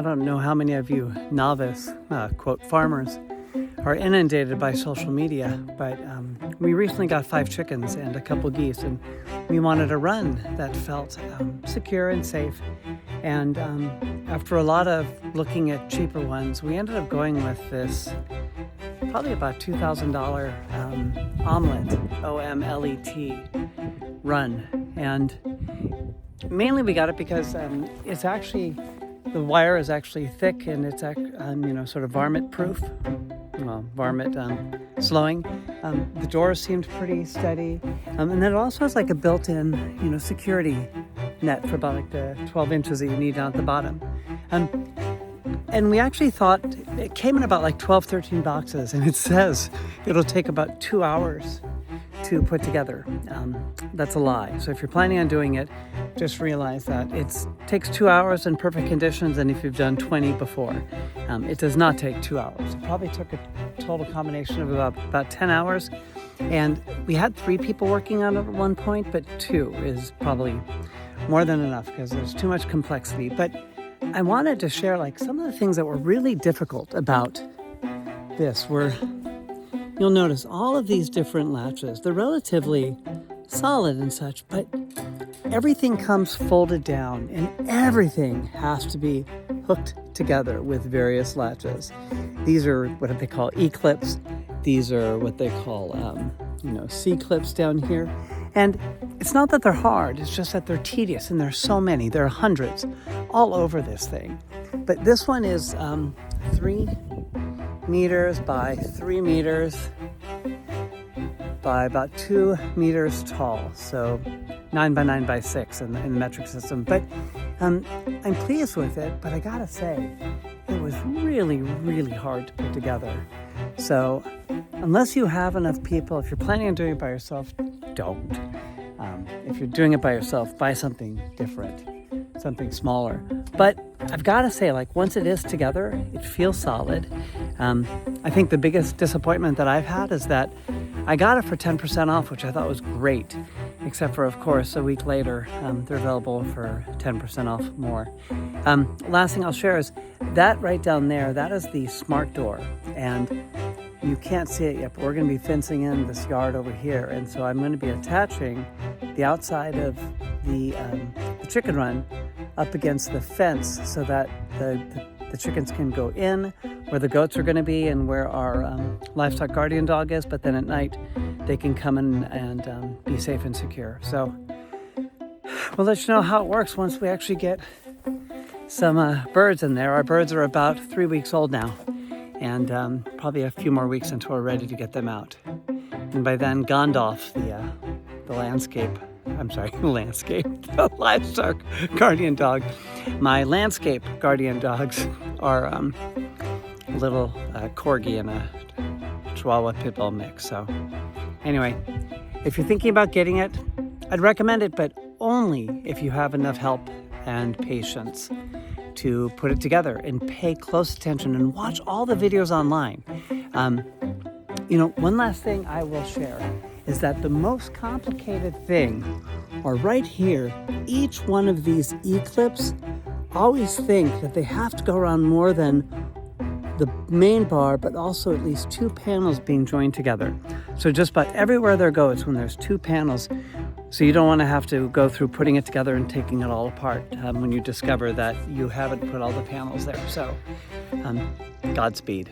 I don't know how many of you novice, quote, farmers are inundated by social media, but we recently got 5 chickens and a couple geese, and we wanted a run that felt secure and safe. And after a lot of looking at cheaper ones, we ended up going with this probably about $2,000 Omlet, O-M-L-E-T, run. And mainly we got it because it's actually, the wire is actually thick and it's sort of varmint proof. Well, varmint slowing. The doors seemed pretty steady. And then it also has like a built-in, security net for about like the 12 inches that you need down at the bottom. And we actually thought it came in about like 12, 13 boxes, and it says it'll take about 2 hours to put together. That's a lie. So if you're planning on doing it, just realize that it takes 2 hours in perfect conditions, and if you've done 20 before, it does not take 2 hours. It probably took a total combination of about 10 hours. And we had 3 people working on it at one point, but 2 is probably more than enough because there's too much complexity. But I wanted to share like some of the things that were really difficult about this. You'll notice all of these different latches. They're relatively solid and such, but everything comes folded down and everything has to be hooked together with various latches. These are what they call E-clips. These are what they call, C-clips down here. And it's not that they're hard, it's just that they're tedious, and there's so many. There are hundreds all over this thing. But this one is 3 meters by 3 meters by about 2 meters tall. So 9 by 9 by 6 in the metric system. But I'm pleased with it, but I gotta say, it was really, really hard to put together. So unless you have enough people, if you're planning on doing it by yourself, don't. If you're doing it by yourself, buy something different, something smaller. But I've got to say, like, once it is together, it feels solid. I think the biggest disappointment that I've had is that I got it for 10% off, which I thought was great, except for, of course, a week later, they're available for 10% off more. Last thing I'll share is that right down there, that is the smart door. And you can't see it yet, but we're going to be fencing in this yard over here. And so I'm going to be attaching the outside of the chicken run up against the fence so that the chickens can go in where the goats are going to be and where our livestock guardian dog is. But then at night, they can come in and be safe and secure. So we'll let you know how it works once we actually get some birds in there. Our birds are about 3 weeks old now. And probably a few more weeks until we're ready to get them out. And by then, Gandalf, the livestock guardian dog. My landscape guardian dogs are a little corgi and a Chihuahua pit bull mix. So anyway, if you're thinking about getting it, I'd recommend it, but only if you have enough help and patience to put it together and pay close attention and watch all the videos online. One last thing I will share is that the most complicated thing are right here. Each one of these E-clips, always think that they have to go around more than the main bar, but also at least 2 panels being joined together. So just about everywhere there goes when there's 2 panels. So you don't want to have to go through putting it together and taking it all apart when you discover that you haven't put all the panels there. So Godspeed.